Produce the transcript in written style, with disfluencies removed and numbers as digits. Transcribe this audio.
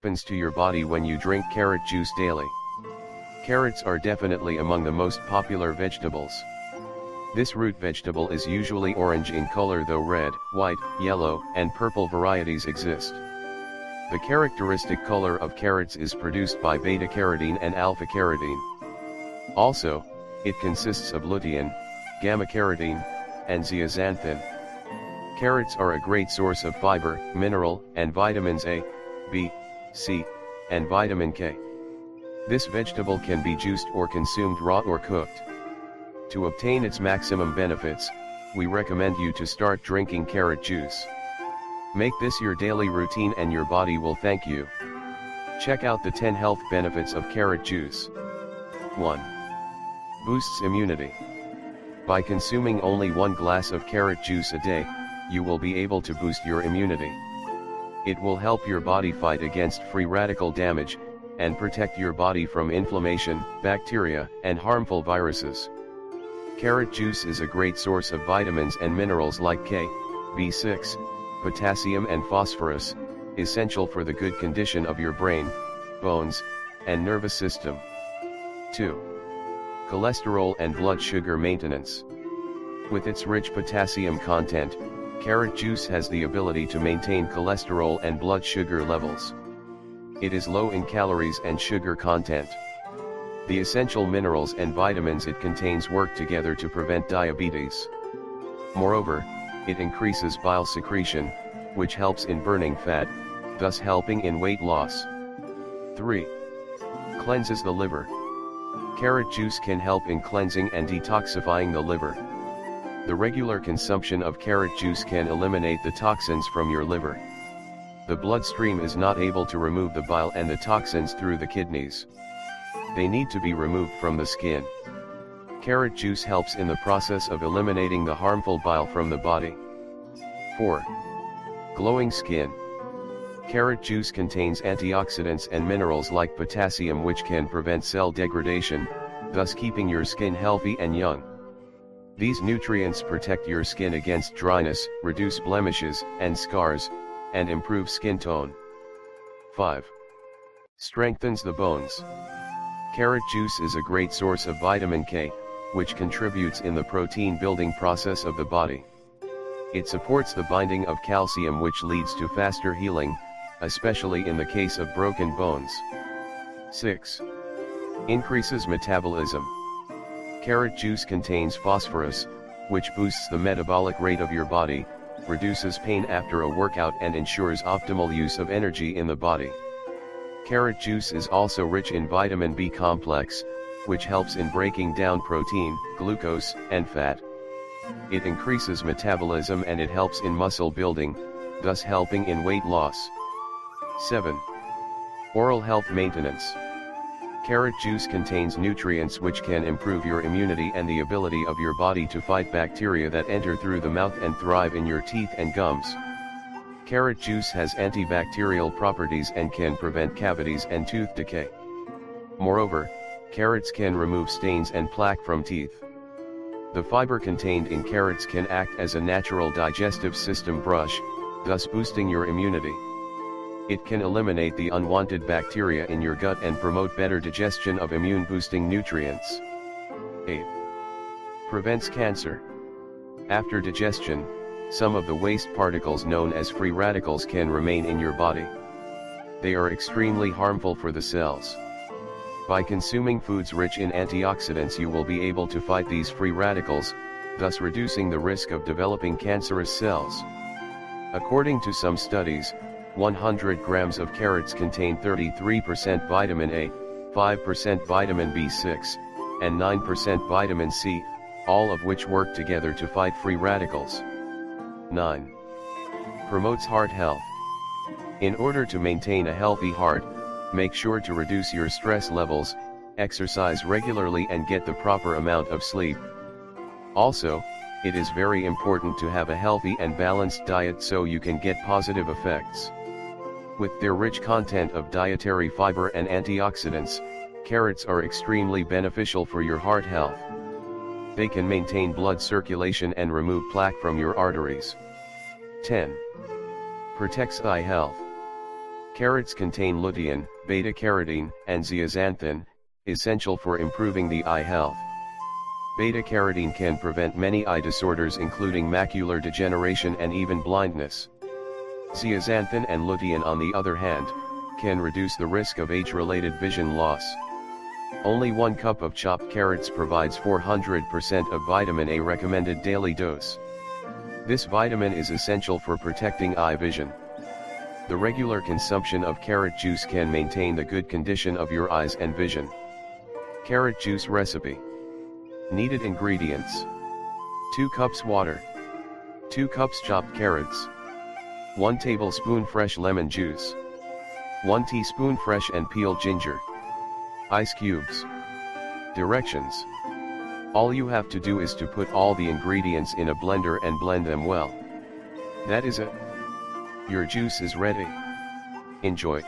Happens to your body when you drink carrot juice daily. Carrots are definitely among the most popular vegetables. This root vegetable is usually orange in color, though red, white, yellow, and purple varieties exist. The characteristic color of carrots is produced by beta-carotene and alpha-carotene. Also, it consists of lutein, gamma-carotene, and zeaxanthin. Carrots are a great source of fiber, mineral, and vitamins A, B, C, and vitamin K. This vegetable can be juiced or consumed raw or cooked. To obtain its maximum benefits, we recommend you to start drinking carrot juice. Make this your daily routine and your body will thank you. Check out the 10 health benefits of carrot juice. 1. Boosts immunity. By consuming only 1 glass of carrot juice a day, you will be able to boost your immunity. It will help your body fight against free radical damage, and protect your body from inflammation, bacteria, and harmful viruses. Carrot juice is a great source of vitamins and minerals like K, B6, potassium and phosphorus, essential for the good condition of your brain, bones, and nervous system. 2. Cholesterol and blood sugar maintenance. With its rich potassium content, carrot juice has the ability to maintain cholesterol and blood sugar levels. It is low in calories and sugar content. The essential minerals and vitamins it contains work together to prevent diabetes. Moreover, it increases bile secretion, which helps in burning fat, thus helping in weight loss. 3. Cleanses the liver. Carrot juice can help in cleansing and detoxifying the liver. The regular consumption of carrot juice can eliminate the toxins from your liver. The bloodstream is not able to remove the bile and the toxins through the kidneys. They need to be removed from the skin. Carrot juice helps in the process of eliminating the harmful bile from the body. 4. Glowing skin. Carrot juice contains antioxidants and minerals like potassium, which can prevent cell degradation, thus keeping your skin healthy and young. These nutrients protect your skin against dryness, reduce blemishes and scars, and improve skin tone. 5. Strengthens the bones. Carrot juice is a great source of vitamin K, which contributes in the protein building process of the body. It supports the binding of calcium, which leads to faster healing, especially in the case of broken bones. 6. Increases metabolism. Carrot juice contains phosphorus, which boosts the metabolic rate of your body, reduces pain after a workout, and ensures optimal use of energy in the body. Carrot juice is also rich in vitamin B complex, which helps in breaking down protein, glucose, and fat. It increases metabolism and it helps in muscle building, thus helping in weight loss. 7. Oral health maintenance. Carrot juice contains nutrients which can improve your immunity and the ability of your body to fight bacteria that enter through the mouth and thrive in your teeth and gums. Carrot juice has antibacterial properties and can prevent cavities and tooth decay. Moreover, carrots can remove stains and plaque from teeth. The fiber contained in carrots can act as a natural digestive system brush, thus boosting your immunity. It can eliminate the unwanted bacteria in your gut and promote better digestion of immune-boosting nutrients. 8. Prevents cancer. After digestion, some of the waste particles known as free radicals can remain in your body. They are extremely harmful for the cells. By consuming foods rich in antioxidants, you will be able to fight these free radicals, thus reducing the risk of developing cancerous cells. According to some studies, 100 grams of carrots contain 33% vitamin A, 5% vitamin B6, and 9% vitamin C, all of which work together to fight free radicals. 9. Promotes heart health. In order to maintain a healthy heart, make sure to reduce your stress levels, exercise regularly, and get the proper amount of sleep. Also, it is very important to have a healthy and balanced diet so you can get positive effects. With their rich content of dietary fiber and antioxidants, Carrots are extremely beneficial for your heart health. They can maintain blood circulation and remove plaque from your arteries. 10. Protects eye health. Carrots contain lutein, beta-carotene, and zeaxanthin, essential for improving the eye health. Beta-carotene can prevent many eye disorders including macular degeneration and even blindness. Zeaxanthin and lutein, on the other hand, can reduce the risk of age-related vision loss. Only 1 cup of chopped carrots provides 400% of vitamin A recommended daily dose. This vitamin is essential for protecting eye vision. The regular consumption of carrot juice can maintain the good condition of your eyes and vision. Carrot juice recipe. Needed ingredients: 2 cups water, 2 cups chopped carrots, 1 tablespoon fresh lemon juice, 1 teaspoon fresh and peeled ginger, ice cubes. Directions: all you have to do is to put all the ingredients in a blender and blend them well. That is it. Your juice is ready. Enjoy.